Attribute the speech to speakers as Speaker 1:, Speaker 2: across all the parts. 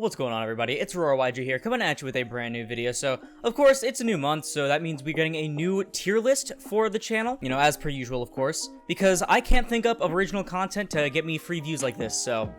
Speaker 1: What's going on, everybody? It's RoarYG here, coming at you with a brand new video. So, of course, it's a new month, so that means we're getting a new tier list for the channel. You know, as per usual, of course, because I can't think up of original content to get me free views like this, so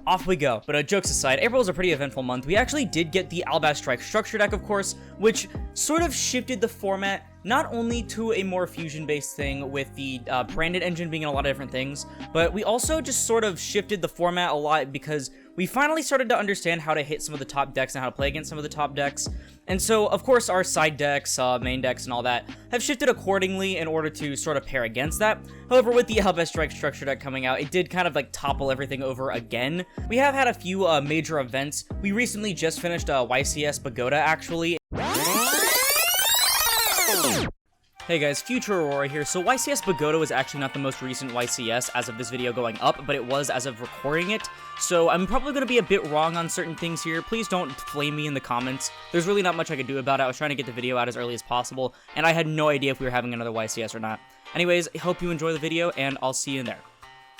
Speaker 1: off we go. But jokes aside, April was a pretty eventful month. We actually did get the Alba's Strike structure deck, of course, which sort of shifted the format not only to a more fusion-based thing with the branded engine being in a lot of different things, but we also just sort of shifted the format a lot because we finally started to understand how to hit some of the top decks and how to play against some of the top decks. And so, of course, our side decks, main decks, and all that have shifted accordingly in order to sort of pair against that. However, with the Alba's Strike structure deck coming out, it did kind of like topple everything over again. We have had a few major events. We recently just finished YCS Pagoda, actually. Hey guys, Future Aurora here. So YCS Pagoda was actually not the most recent YCS as of this video going up, but it was as of recording it. So I'm probably going to be a bit wrong on certain things here. Please don't flame me in the comments. There's really not much I could do about it. I was trying to get the video out as early as possible, and I had no idea if we were having another YCS or not. Anyways, I hope you enjoy the video, and I'll see you in there.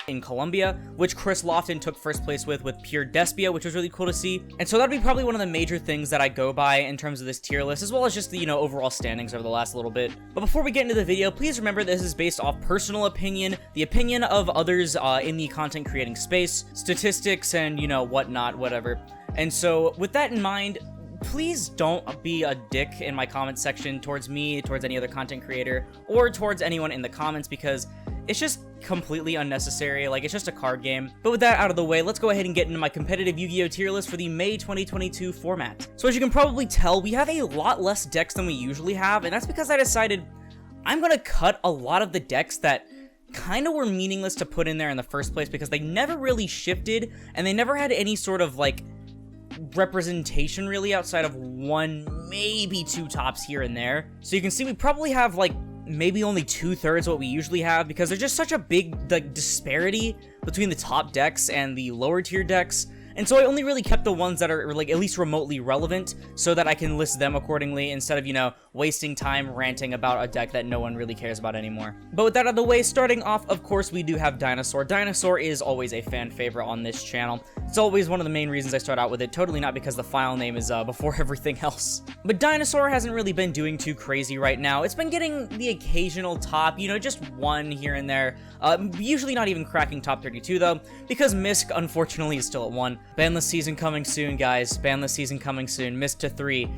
Speaker 1: In Colombia, which Chris Lofton took first place with Pure Despia, which was really cool to see. And so that'd be probably one of the major things that I go by in terms of this tier list, as well as just the, you know, overall standings over the last little bit. But before we get into the video, please remember this is based off personal opinion, the opinion of others in the content creating space, statistics, and, you know, whatnot, whatever. And so with that in mind, please don't be a dick in my comment section towards me, towards any other content creator, or towards anyone in the comments, because it's just completely unnecessary. Like, it's just a card game. But with that out of the way, let's go ahead and get into my competitive Yu-Gi-Oh! Tier list for the May 2022 format. So as you can probably tell, we have a lot less decks than we usually have, and that's because I decided I'm gonna cut a lot of the decks that kind of were meaningless to put in there in the first place because they never really shifted, and they never had any sort of, like, representation really outside of one, maybe two tops here and there. So you can see we probably have, like, maybe only 2/3 what we usually have because there's just such a big, like, disparity between the top decks and the lower tier decks. And so I only really kept the ones that are, like, at least remotely relevant so that I can list them accordingly instead of, you know, wasting time ranting about a deck that no one really cares about anymore. But with that out of the way, starting off, of course, we do have Dinosaur. Dinosaur is always a fan favorite on this channel. It's always one of the main reasons I start out with it, totally not because the file name is before everything else. But Dinosaur hasn't really been doing too crazy right now. It's been getting the occasional top, you know, just one here and there. Usually not even cracking top 32 though, because Misk, unfortunately, is still at 1. Banless season coming soon, guys. Banless season coming soon. Misk to 3.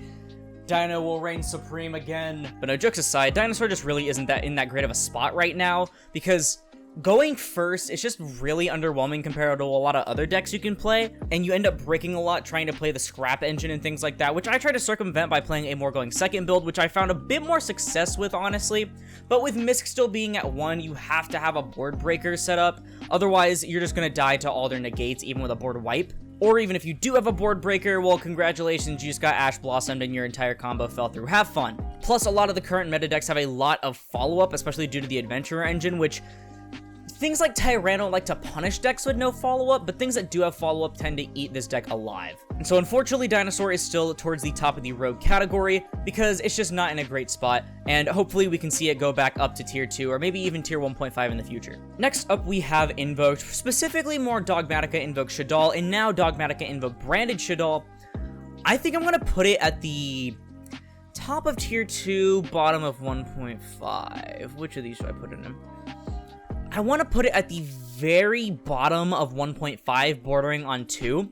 Speaker 1: Dino will reign supreme again. But no, jokes aside, Dinosaur just really isn't in that great of a spot right now, because going first, it's just really underwhelming compared to a lot of other decks you can play, and you end up breaking a lot trying to play the scrap engine and things like that, which I try to circumvent by playing a more going second build, which I found a bit more success with, honestly. But with Misk still being at 1, you have to have a board breaker set up, otherwise you're just gonna die to all their negates even with a board wipe. Or even if you do have a board breaker, well, congratulations, you just got Ash Blossomed and your entire combo fell through. Have fun. Plus, a lot of the current meta decks have a lot of follow-up, especially due to the Adventurer engine, which things like Tyranno like to punish decks with no follow-up, but things that do have follow-up tend to eat this deck alive. And so unfortunately, Dinosaur is still towards the top of the Rogue category because it's just not in a great spot, and hopefully we can see it go back up to tier 2 or maybe even tier 1.5 in the future. Next up, we have Invoked, specifically more Dogmatica Invoked Shaddoll, and now Dogmatica Invoked Branded Shaddoll. I think I'm gonna put it at the top of tier 2, bottom of 1.5. Which of these should I put in? I want to put it at the very bottom of 1.5, bordering on 2.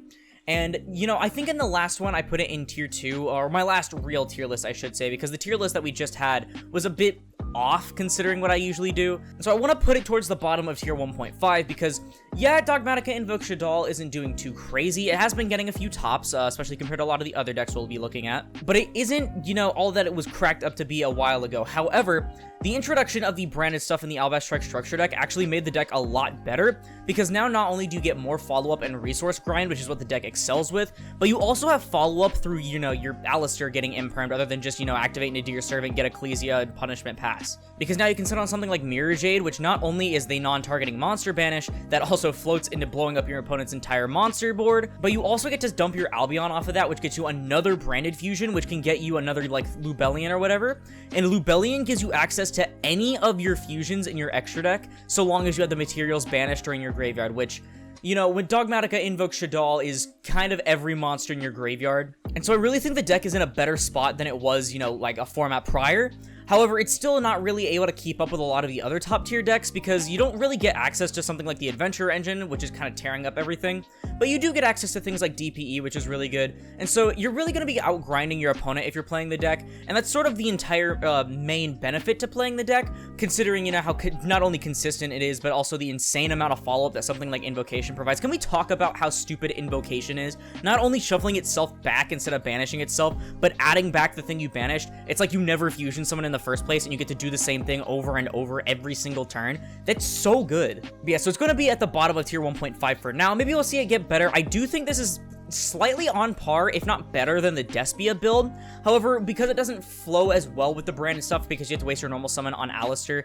Speaker 1: And, you know, I think in the last one, I put it in tier 2, or my last real tier list, I should say, because the tier list that we just had was a bit off considering what I usually do. So I want to put it towards the bottom of tier 1.5 because, yeah, Dogmatica Invoked Shaddoll isn't doing too crazy. It has been getting a few tops, especially compared to a lot of the other decks we'll be looking at. But it isn't, you know, all that it was cracked up to be a while ago. However, the introduction of the branded stuff in the Alba's Strike structure deck actually made the deck a lot better, because now not only do you get more follow-up and resource grind, which is what the deck excels with, but you also have follow-up through, you know, your Alistair getting impermed, rather than just, you know, activating to do your servant, get Ecclesia, and punishment pass. Because now you can sit on something like Mirror Jade, which not only is the non-targeting monster banish that also floats into blowing up your opponent's entire monster board, but you also get to dump your Albion off of that, which gets you another branded fusion, which can get you another, like, Lubellion or whatever. And Lubellion gives you access to any of your fusions in your extra deck, so long as you have the materials banished during your graveyard, which, You know, when Dogmatica invokes Shaddoll is kind of every monster in your graveyard. And so I really think the deck is in a better spot than it was, you know, like a format prior. However, it's still not really able to keep up with a lot of the other top tier decks because you don't really get access to something like the Adventure Engine, which is kind of tearing up everything. But you do get access to things like DPE, which is really good. And so you're really going to be outgrinding your opponent if you're playing the deck. And that's sort of the entire main benefit to playing the deck, considering, you know, how not only consistent it is, but also the insane amount of follow-up that something like Invocation provides. Can we talk about how stupid Invocation is? Not only shuffling itself back instead of banishing itself, but adding back the thing you banished. It's like you never fusion someone in the first place and you get to do the same thing over and over every single turn. That's so good. But yeah, so it's going to be at the bottom of tier 1.5 for now. Maybe we'll see it get better. I do think this is slightly on par, if not better, than the Despia build. However, because it doesn't flow as well with the brand and stuff, because you have to waste your normal summon on Alistair,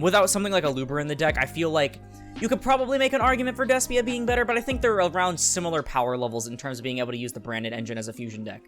Speaker 1: without something like a Lubra in the deck, I feel like you could probably make an argument for Despia being better, but I think they're around similar power levels in terms of being able to use the branded engine as a fusion deck.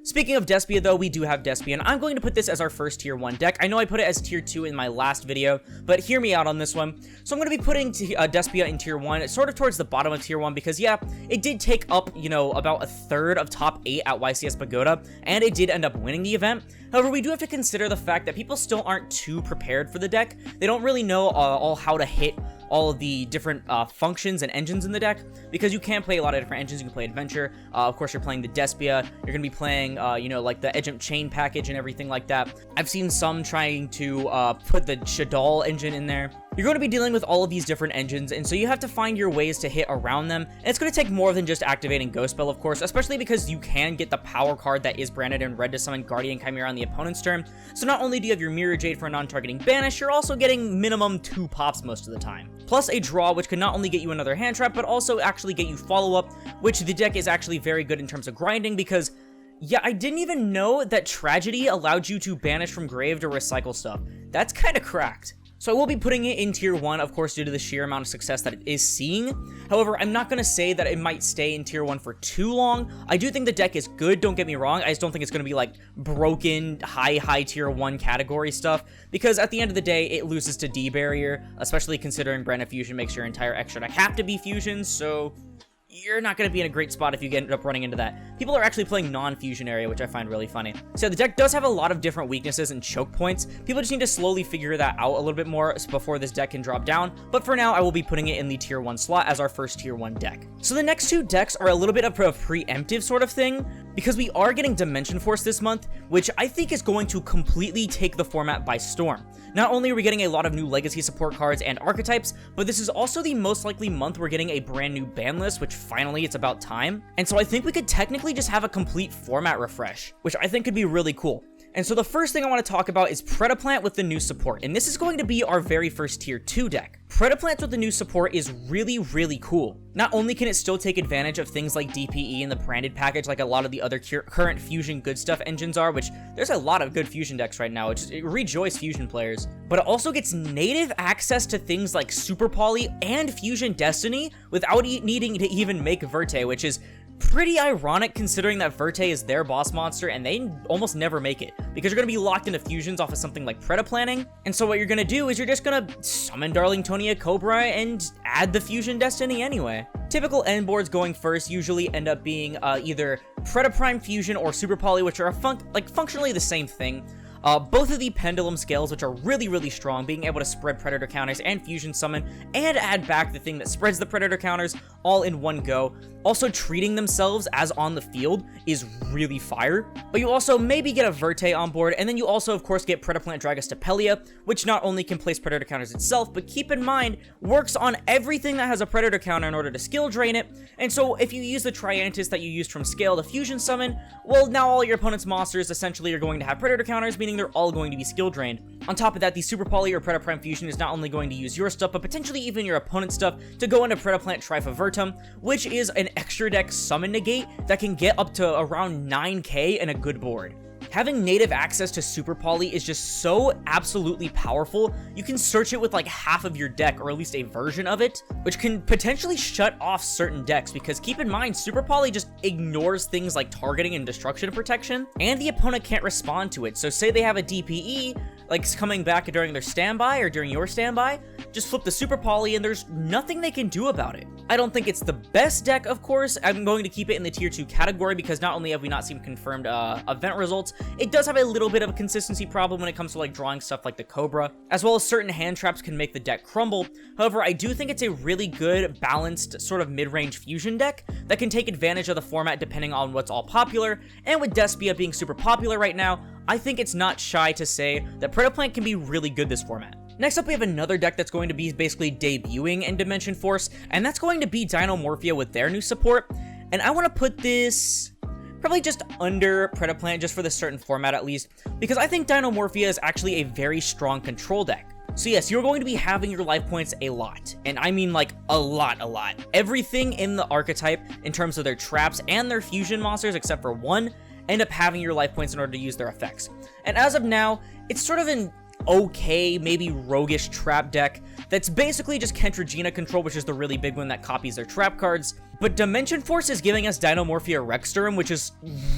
Speaker 1: Speaking of Despia, though, we do have Despia, and I'm going to put this as our first tier 1 deck. I know I put it as tier 2 in my last video, but hear me out on this one. So I'm going to be putting Despia in tier 1, sort of towards the bottom of tier 1, because yeah, it did take up, you know, about a third of top 8 at YCS Pagoda, and it did end up winning the event. However, we do have to consider the fact that people still aren't too prepared for the deck. They don't really know all how to hit all of the different functions and engines in the deck, because you can play a lot of different engines. You can play Adventure, of course you're playing the Despia, you're going to be playing, you know, like the Edgem Chain package and everything like that. I've seen some trying to put the Shaddoll engine in there. You're going to be dealing with all of these different engines, and so you have to find your ways to hit around them, and it's going to take more than just activating Ghost Spell, of course, especially because you can get the power card that is branded in red to summon Guardian Chimera on the opponent's turn. So not only do you have your Mirror Jade for a non-targeting banish, you're also getting minimum 2 pops most of the time. Plus a draw, which can not only get you another hand trap, but also actually get you follow-up, which the deck is actually very good in terms of grinding, because yeah, I didn't even know that Tragedy allowed you to banish from grave to recycle stuff. That's kind of cracked. So I will be putting it in tier 1, of course, due to the sheer amount of success that it is seeing. However, I'm not going to say that it might stay in tier 1 for too long. I do think the deck is good, don't get me wrong. I just don't think it's going to be like broken, high tier 1 category stuff, because at the end of the day, it loses to D barrier, especially considering Brand of Fusion makes your entire extra deck have to be fusions, so you're not going to be in a great spot if you end up running into that. People are actually playing non-fusion area, which I find really funny. So the deck does have a lot of different weaknesses and choke points. People just need to slowly figure that out a little bit more before this deck can drop down. But for now, I will be putting it in the tier 1 slot as our first tier 1 deck. So the next 2 decks are a little bit of a preemptive sort of thing, because we are getting Dimension Force this month, which I think is going to completely take the format by storm. Not only are we getting a lot of new legacy support cards and archetypes, but this is also the most likely month we're getting a brand new ban list, which finally it's about time. And so I think we could technically just have a complete format refresh, which I think could be really cool. And so the first thing I want to talk about is Predaplant with the new support, and this is going to be our very first tier 2 deck. Predaplant with the new support is really, really cool. Not only can it still take advantage of things like DPE and the branded package like a lot of the other current Fusion good stuff engines are, which there's a lot of good Fusion decks right now, which rejoice Fusion players, but it also gets native access to things like Super Poly and Fusion Destiny without needing to even make Verte, which is pretty ironic considering that Verte is their boss monster and they almost never make it, because you're going to be locked into fusions off of something like Predaplanting. And so what you're going to do is you're just going to summon Darlingtonia Cobra and add the Fusion Destiny anyway. Typical end boards going first usually end up being either Predaprime Fusion or Super Poly, which are functionally the same thing. Both of the Pendulum Scales, which are really, really strong, being able to spread Predator counters and Fusion Summon, and add back the thing that spreads the Predator counters all in one go. Also, treating themselves as on the field is really fire. But you also maybe get a Verte on board, and then you also, of course, get Predaplant Dragostapelia, which not only can place Predator counters itself, but keep in mind, works on everything that has a Predator counter in order to skill drain it. And so if you use the Triantis that you used from Scale to Fusion Summon, well, now all your opponent's monsters essentially are going to have Predator counters, meaning they're all going to be skill drained. On top of that, the Super Poly or Predaprime Fusion is not only going to use your stuff, but potentially even your opponent's stuff to go into Predaplant Trifavertum, which is an extra deck summon negate that can get up to around 9k in a good board. Having native access to Super Poly is just so absolutely powerful. You can search it with like half of your deck, or at least a version of it, which can potentially shut off certain decks, because keep in mind, Super Poly just ignores things like targeting and destruction protection, and the opponent can't respond to it. So say they have a DPE, like coming back during their standby or during your standby, just flip the Super Poly, and there's nothing they can do about it. I don't think it's the best deck, of course. I'm going to keep it in the tier 2 category because not only have we not seen confirmed event results, it does have a little bit of a consistency problem when it comes to like drawing stuff like the Cobra, as well as certain hand traps can make the deck crumble. However, I do think it's a really good, balanced, sort of mid-range fusion deck that can take advantage of the format depending on what's all popular, and with Despia being super popular right now, I think it's not shy to say that Predaplant can be really good this format. Next up, we have another deck that's going to be basically debuting in Dimension Force, and that's going to be Dinomorphia with their new support. And I want to put this probably just under Predaplant, just for this certain format at least, because I think Dinomorphia is actually a very strong control deck. So yes, you're going to be having your life points a lot, and I mean like a lot. Everything in the archetype, in terms of their traps and their fusion monsters, except for one, end up having your life points in order to use their effects. And as of now, it's sort of an okay, maybe roguish trap deck that's basically just Kentragina control, which is the really big one that copies their trap cards. But Dimension Force is giving us Dinomorphia Rexsturm, which is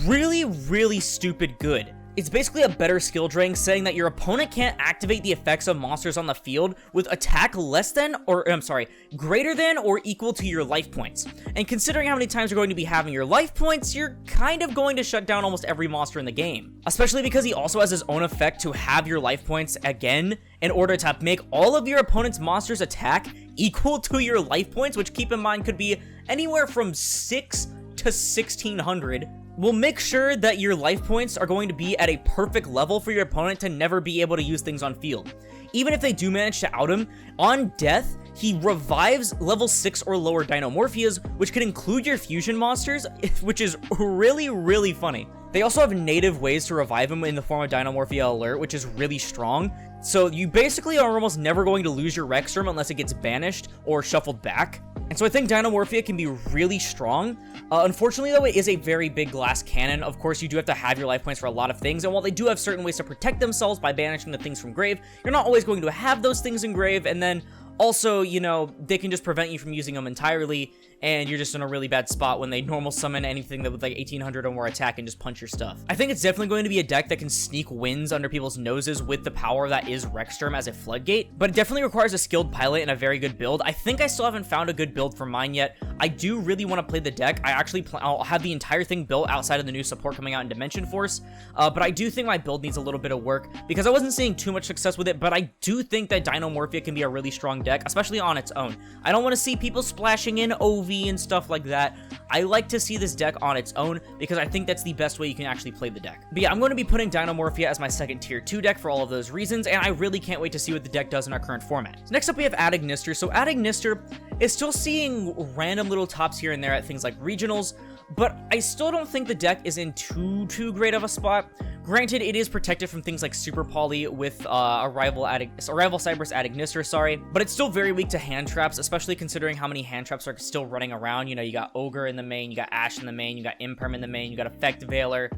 Speaker 1: really stupid good. It's basically a better skill drain, saying that your opponent can't activate the effects of monsters on the field with attack less than, or I'm sorry, greater than or equal to your life points. And considering how many times you're going to be having your life points, you're kind of going to shut down almost every monster in the game. Especially because he also has his own effect to have your life points again in order to make all of your opponent's monsters attack equal to your life points, which keep in mind could be anywhere from 6 to 1600. Will make sure that your life points are going to be at a perfect level for your opponent to never be able to use things on field. Even if they do manage to out him, on death, he revives level 6 or lower Dinomorphias, which could include your fusion monsters, which is really funny. They also have native ways to revive him in the form of Dinomorphia Alert, which is really strong. So you basically are almost never going to lose your Rexsturm unless it gets banished or shuffled back. And so I think Dinomorphia can be really strong. Unfortunately, though, it is a very big glass cannon. Of course, you do have to have your life points for a lot of things, and while they do have certain ways to protect themselves by banishing the things from grave, you're not always going to have those things in grave, and then also, you know, they can just prevent you from using them entirely, and you're just in a really bad spot when they normal summon anything that with like 1800 or more attack and just punch your stuff. I think it's definitely going to be a deck that can sneak wins under people's noses with the power that is Rexsturm as a floodgate, but it definitely requires a skilled pilot and a very good build. I think I still haven't found a good build for mine yet. I do really want to play the deck. I actually I'll have the entire thing built outside of the new support coming out in Dimension Force, but I do think my build needs a little bit of work because I wasn't seeing too much success with it, but I do think that Dinomorphia can be a really strong deck, especially on its own. I don't want to see people splashing in OV and stuff like that. I like to see this deck on its own because I think that's the best way you can actually play the deck. But yeah, I'm going to be putting Dinomorphia as my second tier 2 deck for all of those reasons, and I really can't wait to see what the deck does in our current format. So next up we have Adignister. So Adignister is still seeing random little tops here and there at things like regionals, but I still don't think the deck is in too great of a spot. Granted, it is protected from things like Super Poly with a rival Cyberus Adignister, sorry, but it's still very weak to hand traps, especially considering how many hand traps are still running around. You know, you got Ogre in the main, you got Ash in the main, you got Imperm in the main, you got Effect Veiler,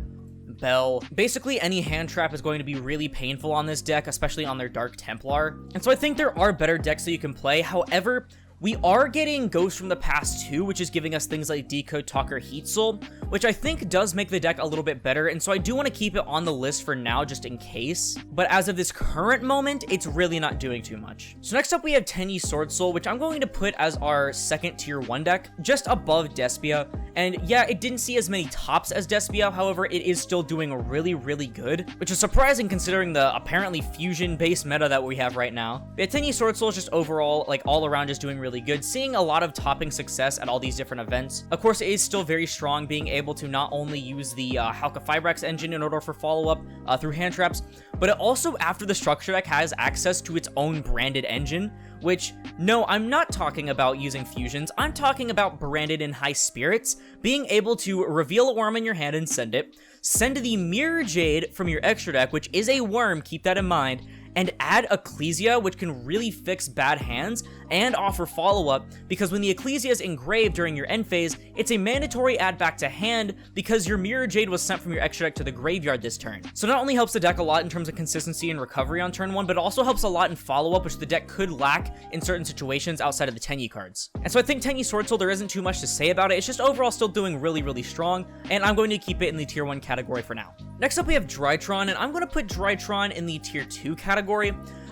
Speaker 1: Bell. Basically, any hand trap is going to be really painful on this deck, especially on their Dark Templar. And so I think there are better decks that you can play. However, we are getting Ghosts from the Past 2, which is giving us things like Decode Talker Heat Soul, which I think does make the deck a little bit better, and so I do want to keep it on the list for now just in case. But as of this current moment, it's really not doing too much. So next up we have Tenyi Sword Soul, which I'm going to put as our second tier 1 deck, just above Despia. And yeah, it didn't see as many tops as Despia, however, it is still doing really good, which is surprising considering the apparently fusion-based meta that we have right now. But Tenyi Sword Soul is just overall, like all around, just doing really good, seeing a lot of topping success at all these different events. Of course, it is still very strong, being able to not only use the Halka Fibrax engine in order for follow-up through hand traps, but it also, after the structure deck, has access to its own branded engine, which, no, I'm not talking about using fusions, I'm talking about branded in high spirits, being able to reveal a worm in your hand and send it, send the Mirror Jade from your extra deck, which is a worm, keep that in mind, and add Ecclesia, which can really fix bad hands and offer follow-up, because when the Ecclesia is engraved during your end phase, it's a mandatory add back to hand because your Mirror Jade was sent from your extra deck to the graveyard this turn. So not only helps the deck a lot in terms of consistency and recovery on turn 1, but it also helps a lot in follow-up, which the deck could lack in certain situations outside of the Tenyi cards. And so I think Tenyi Sword Soul, there isn't too much to say about it, it's just overall still doing really strong, and I'm going to keep it in the tier 1 category for now. Next up we have Drytron, and I'm going to put Drytron in the tier 2 category.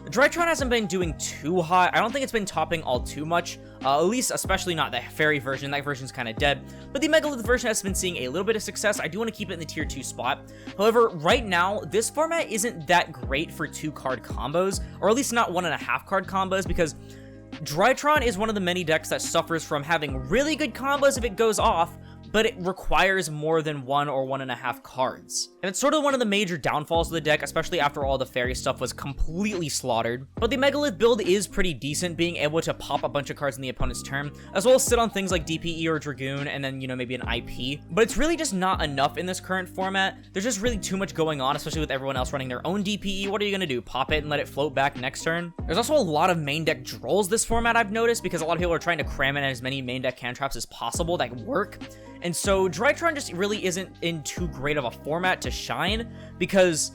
Speaker 1: Drytron hasn't been doing too hot. I don't think it's been topping all too much, at least especially not the fairy version. That version's kind of dead, but the Megalith version has been seeing a little bit of success. I do want to keep it in the tier 2 spot. However, right now, this format isn't that great for 2-card combos, or at least not 1.5-card combos, because Drytron is one of the many decks that suffers from having really good combos if it goes off, but it requires more than 1 or 1.5 cards. And it's sort of one of the major downfalls of the deck, especially after all the fairy stuff was completely slaughtered. But the Megalith build is pretty decent, being able to pop a bunch of cards in the opponent's turn, as well as sit on things like DPE or Dragoon, and then, you know, maybe an IP. But it's really just not enough in this current format. There's just really too much going on, especially with everyone else running their own DPE. What are you gonna do? Pop it and let it float back next turn? There's also a lot of main deck drolls this format, I've noticed, because a lot of people are trying to cram in as many main deck cantraps as possible that work. And so Drytron just really isn't in too great of a format to shine, because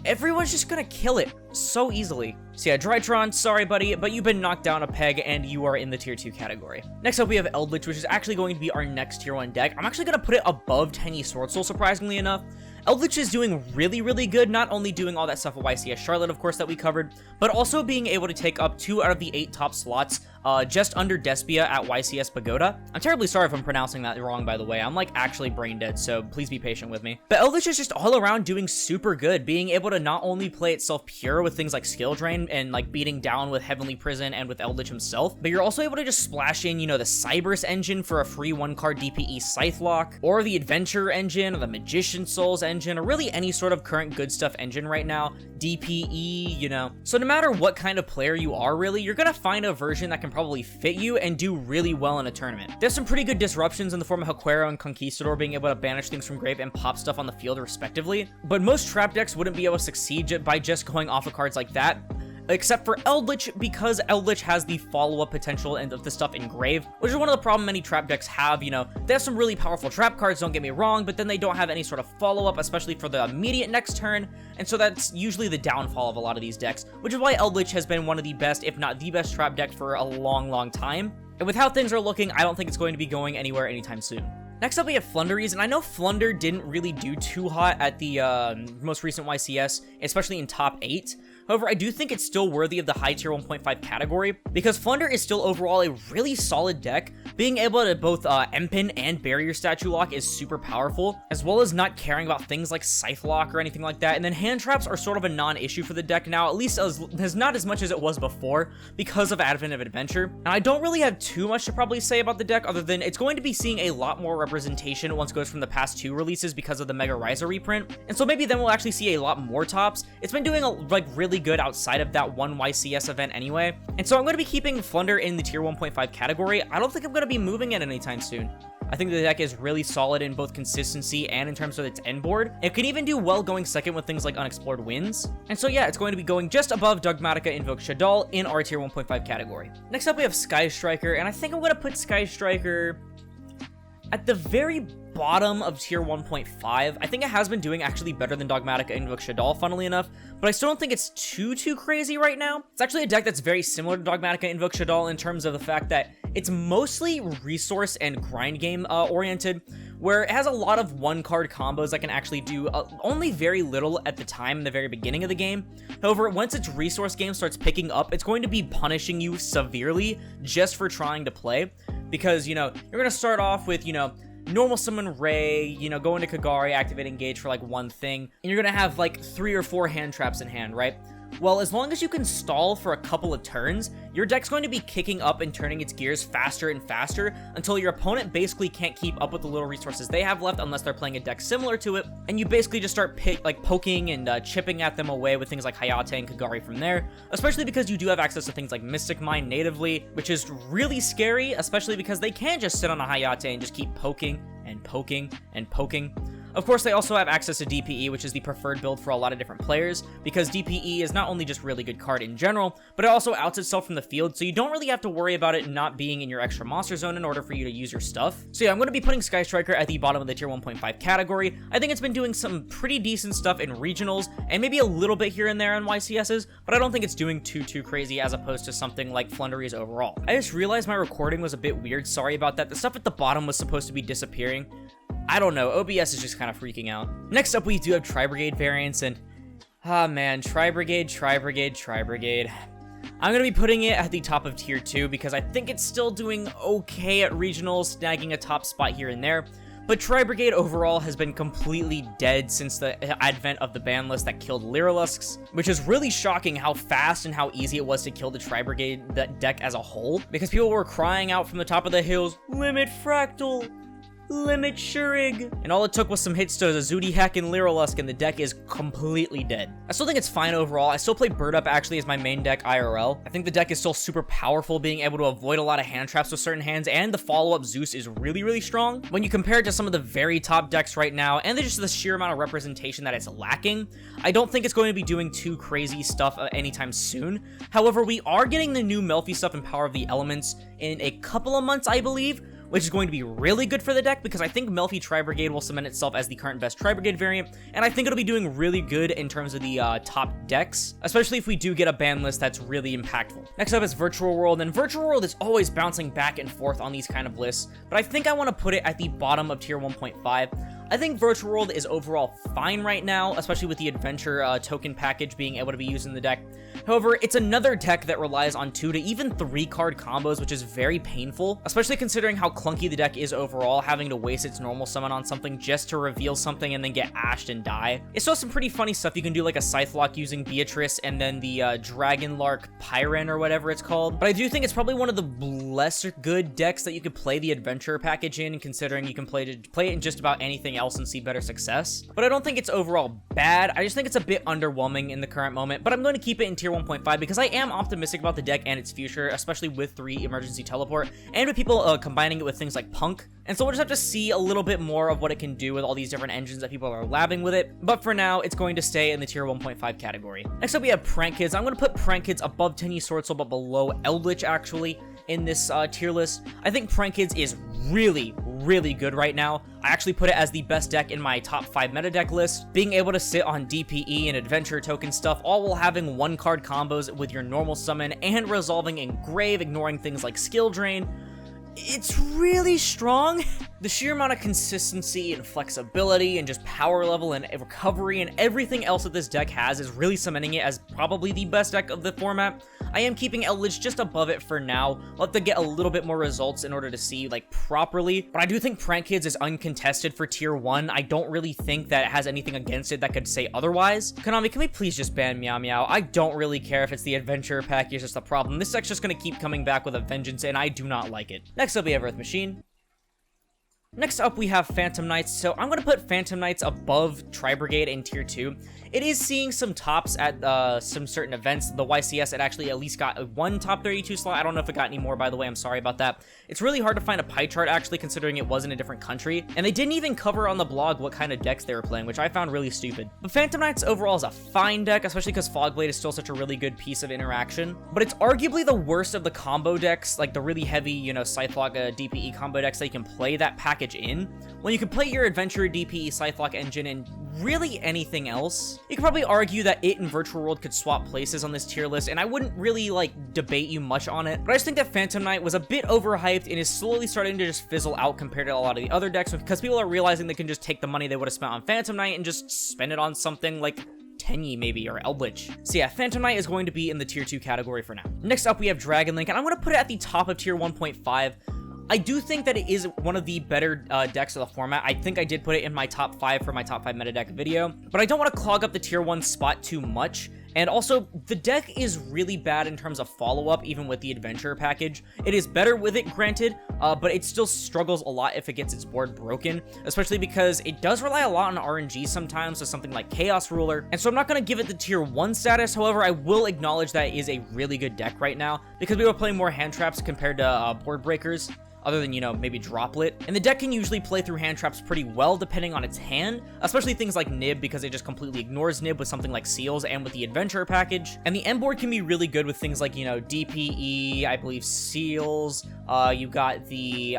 Speaker 1: everyone's just gonna kill it so easily. So yeah, Drytron, sorry buddy, but you've been knocked down a peg and you are in the tier 2 category. Next up we have Eldritch, which is actually going to be our next tier 1 deck. I'm actually gonna put it above Tiny Sword Soul, surprisingly enough. Eldritch is doing really, really good, not only doing all that stuff with YCS Charlotte, of course, that we covered, but also being able to take up 2 out of the 8 top slots, just under Despia at YCS Pagoda. I'm terribly sorry if I'm pronouncing that wrong, by the way. I'm, like, actually brain dead, so please be patient with me. But Eldritch is just all around doing super good, being able to not only play itself pure with things like Skill Drain and, like, beating down with Heavenly Prison and with Eldritch himself, but you're also able to just splash in, you know, the Cyberse engine for a free 1-card DPE Scythe Lock, or the Adventure engine, or the Magician Souls engine, or really any sort of current good stuff engine right now, DPE, you know. So no matter what kind of player you are, really, you're gonna find a version that can probably fit you and do really well in a tournament. There's some pretty good disruptions in the form of Haquero and Conquistador being able to banish things from grave and pop stuff on the field respectively, but most trap decks wouldn't be able to succeed by just going off of cards like that, except for Eldritch, because Eldritch has the follow-up potential and of the stuff engraved, which is one of the problems many trap decks have. You know, they have some really powerful trap cards, don't get me wrong, but then they don't have any sort of follow-up, especially for the immediate next turn, and so that's usually the downfall of a lot of these decks, which is why Eldritch has been one of the best, if not the best trap deck for a long, long time. And with how things are looking, I don't think it's going to be going anywhere anytime soon. Next up, we have Flunderies, and I know Flunder didn't really do too hot at the most recent YCS, especially in top 8. However, I do think it's still worthy of the high tier 1.5 category, because Flunder is still overall a really solid deck. Being able to both Empin and Barrier Statue Lock is super powerful, as well as not caring about things like Scythe Lock or anything like that. And then hand traps are sort of a non-issue for the deck now, at least as not as much as it was before, because of Advent of Adventure. And I don't really have too much to probably say about the deck, other than it's going to be seeing a lot more representation once it goes from the past 2 releases because of the Mega Riser reprint. And so maybe then we'll actually see a lot more tops. It's been doing like really good outside of that one YCS event anyway, and so I'm going to be keeping Flunder in the tier 1.5 category. I don't think I'm going to be moving it anytime soon. I think the deck is really solid in both consistency and in terms of its end board. It can even do well going second with things like Unexplored Winds. And so yeah, it's going to be going just above Dogmatica Invoke Shaddoll in our tier 1.5 category. Next up we have Sky Striker, and I think I'm going to put Sky Striker at the very bottom of tier 1.5. I think it has been doing actually better than Dogmatica Invoke Shaddoll, funnily enough, but I still don't think it's too crazy right now. It's actually a deck that's very similar to Dogmatica Invoke Shaddoll in terms of the fact that it's mostly resource and grind game oriented, where it has a lot of 1-card combos that can actually do only very little at the time in the very beginning of the game. However, once its resource game starts picking up, it's going to be punishing you severely just for trying to play, because, you know, you're going to start off with, you know, normal summon Ray, you know, go into Kagari, activate Engage for like 1 thing, and you're gonna have like 3 or 4 hand traps in hand, right? Well, as long as you can stall for a couple of turns, your deck's going to be kicking up and turning its gears faster and faster until your opponent basically can't keep up with the little resources they have left unless they're playing a deck similar to it, and you basically just start poking and chipping at them away with things like Hayate and Kagari from there, especially because you do have access to things like Mystic Mine natively, which is really scary, especially because they can just sit on a Hayate and just keep poking and poking and poking. Of course, they also have access to DPE, which is the preferred build for a lot of different players, because DPE is not only just really good card in general, but it also outs itself from the field, so you don't really have to worry about it not being in your extra monster zone in order for you to use your stuff. So yeah, I'm going to be putting Sky Striker at the bottom of the tier 1.5 category. I think it's been doing some pretty decent stuff in regionals, and maybe a little bit here and there on YCSs, but I don't think it's doing too crazy as opposed to something like Flunderies overall. I just realized my recording was a bit weird, sorry about that. The stuff at the bottom was supposed to be disappearing. I don't know, OBS is just kind of freaking out. Next up, we do have Tri-Brigade variants, and Ah, man, Tri-Brigade, Tri-Brigade, Tri-Brigade. I'm going to be putting it at the top of tier 2 because I think it's still doing okay at regionals, snagging a top spot here and there. But Tri-Brigade overall has been completely dead since the advent of the ban list that killed Lyrilusks, which is really shocking how fast and how easy it was to kill the Tri-Brigade deck as a whole, because people were crying out from the top of the hills, "Limit Fractal! Limit Shurig!" And all it took was some hits to Zudi Heck and Lyrilusk, and the deck is completely dead. I still think it's fine overall. I still play Bird Up actually as my main deck IRL. I think the deck is still super powerful, being able to avoid a lot of hand traps with certain hands, and the follow-up Zeus is really, really strong. When you compare it to some of the very top decks right now, and just the sheer amount of representation that it's lacking, I don't think it's going to be doing too crazy stuff anytime soon. However, we are getting the new Melfi stuff and Power of the Elements in a couple of months, I believe, which is going to be really good for the deck because I think Melfi Tri-Brigade will cement itself as the current best Tri-Brigade variant, and I think it'll be doing really good in terms of the top decks, especially if we do get a ban list that's really impactful. Next up is Virtual World, and Virtual World is always bouncing back and forth on these kind of lists, but I think I want to put it at the bottom of tier 1.5. I think Virtual World is overall fine right now, especially with the Adventure token package being able to be used in the deck. However, it's another deck that relies on 2 to even 3 card combos, which is very painful, especially considering how clunky the deck is overall, having to waste its normal summon on something just to reveal something and then get ashed and die. It's still some pretty funny stuff. You can do like a Scythe Lock using Beatrice and then the Dragon Lark Pyren or whatever it's called. But I do think it's probably one of the lesser good decks that you could play the Adventure package in, considering you can play it in just about anything else and see better success. But I don't think it's overall bad. I just think it's a bit underwhelming in the current moment, but I'm going to keep it in tier 1.5 because I am optimistic about the deck and its future, especially with 3 emergency teleport and with people combining it with things like Punk. And so we'll just have to see a little bit more of what it can do with all these different engines that people are labbing with it. But for now, it's going to stay in the tier 1.5 category. Next up, we have Prank Kids. I'm going to put Prank Kids above Tenyi Sword Soul, but below Eldritch actually in this tier list. I think Prank Kids is really, really good right now. I actually put it as the best deck in my top 5 meta deck list, being able to sit on DPE and adventure token stuff, all while having 1 card combos with your normal summon and resolving Engrave, ignoring things like skill drain. It's really strong. The sheer amount of consistency and flexibility and just power level and recovery and everything else that this deck has is really cementing it as probably the best deck of the format. I am keeping Eldritch just above it for now. I'll have to get a little bit more results in order to see, like, properly. But I do think Prank Kids is uncontested for tier 1. I don't really think that it has anything against it that could say otherwise. Konami, can we please just ban Meow Meow? I don't really care if it's the Adventure package that's the problem. This deck's just going to keep coming back with a vengeance, and I do not like it. Next up, we have Earth Machine. Next up, we have Phantom Knights. So I'm going to put Phantom Knights above Tri-Brigade in tier 2. It is seeing some tops at some certain events. The YCS, it actually at least got 1 top 32 slot. I don't know if it got any more, by the way. I'm sorry about that. It's really hard to find a pie chart, actually, considering it was in a different country. And they didn't even cover on the blog what kind of decks they were playing, which I found really stupid. But Phantom Knights overall is a fine deck, especially because Fogblade is still such a really good piece of interaction. But it's arguably the worst of the combo decks, like the really heavy, you know, Scythelock DPE combo decks that you can play that package in. When you can play your Adventure DPE Scythelock engine and really anything else. You could probably argue that it and Virtual World could swap places on this tier list, and I wouldn't really, like, debate you much on it, but I just think that Phantom Knight was a bit overhyped and is slowly starting to just fizzle out compared to a lot of the other decks, because people are realizing they can just take the money they would have spent on Phantom Knight and just spend it on something like Tenyi maybe, or Eldritch. So yeah, Phantom Knight is going to be in the tier 2 category for now. Next up, we have Dragon Link, and I'm going to put it at the top of tier 1.5. I do think that it is one of the better decks of the format. I think I did put it in my top 5 for my top 5 meta deck video, but I don't want to clog up the tier 1 spot too much. And also, the deck is really bad in terms of follow-up, even with the Adventure package. It is better with it, granted, but it still struggles a lot if it gets its board broken, especially because it does rely a lot on RNG sometimes with something like Chaos Ruler. And so I'm not going to give it the tier 1 status. However, I will acknowledge that it is a really good deck right now, because we were playing more hand traps compared to board breakers, other than, you know, maybe Droplet. And the deck can usually play through hand traps pretty well depending on its hand, especially things like Nib, because it just completely ignores Nib with something like Seals and with the Adventure package. And the end board can be really good with things like, you know, DPE, I believe Seals, you got the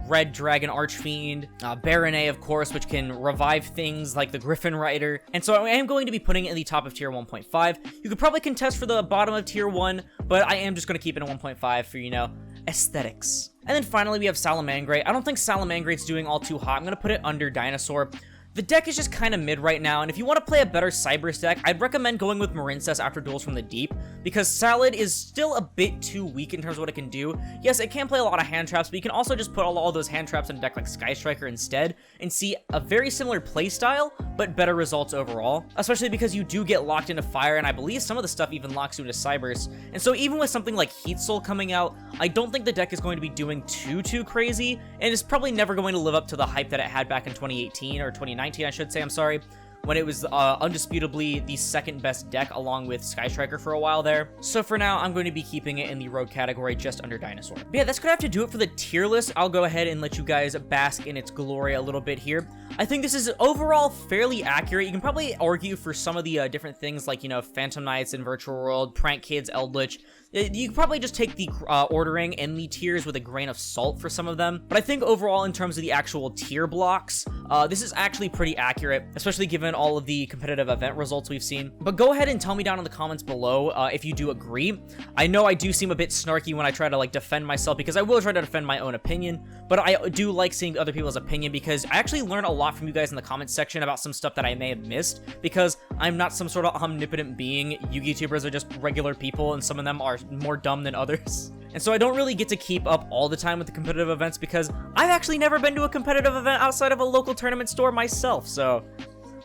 Speaker 1: Red Dragon Archfiend, Baronet, of course, which can revive things like the Griffin Rider. And so I am going to be putting it in the top of tier 1.5. You could probably contest for the bottom of tier 1, but I am just going to keep it at 1.5 for, you know, aesthetics. And then finally, we have Salamangreat. I don't think Salamangrate's doing all too hot. I'm going to put it under Dinosaur. The deck is just kind of mid right now, and if you want to play a better Cybers deck, I'd recommend going with Marincess after Duels from the Deep, because Salad is still a bit too weak in terms of what it can do. Yes, it can play a lot of hand traps, but you can also just put all those hand traps in a deck like Sky Striker instead, and see a very similar playstyle, but better results overall, especially because you do get locked into Fire, and I believe some of the stuff even locks you into Cybers. And so even with something like Heat Soul coming out, I don't think the deck is going to be doing too crazy, and it's probably never going to live up to the hype that it had back in 2018, or 2019, I should say, I'm sorry, when it was undisputably the second best deck along with Sky Striker for a while there. So for now, I'm going to be keeping it in the Rogue category just under Dinosaur. But yeah, that's gonna have to do it for the tier list. I'll go ahead and let you guys bask in its glory a little bit here. I think this is overall fairly accurate. You can probably argue for some of the different things like, you know, Phantom Knights in Virtual World, Prank Kids, Eldritch. You can probably just take the ordering and the tiers with a grain of salt for some of them. But I think overall, in terms of the actual tier blocks, this is actually pretty accurate, especially given all of the competitive event results we've seen. But go ahead and tell me down in the comments below if you do agree. I know I do seem a bit snarky when I try to like defend myself, because I will try to defend my own opinion, but I do like seeing other people's opinion, because I actually learn a lot from you guys in the comments section about some stuff that I may have missed, because I'm not some sort of omnipotent being. YouTubers are just regular people, and some of them are more dumb than others. And so I don't really get to keep up all the time with the competitive events, because I've actually never been to a competitive event outside of a local tournament store myself, so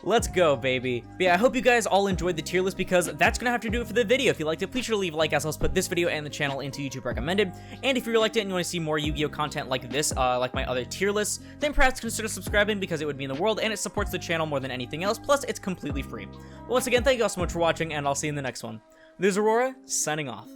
Speaker 1: let's go, baby. But yeah, I hope you guys all enjoyed the tier list, because that's gonna have to do it for the video. If you liked it, please sure to leave a like, as I'll put this video and the channel into YouTube recommended. And if you liked it and you want to see more Yu-Gi-Oh content like this, like my other tier lists, then perhaps consider subscribing, because it would mean the world, and it supports the channel more than anything else, plus it's completely free. But once again, thank you all so much for watching, and I'll see you in the next one. This is Aurora, signing off.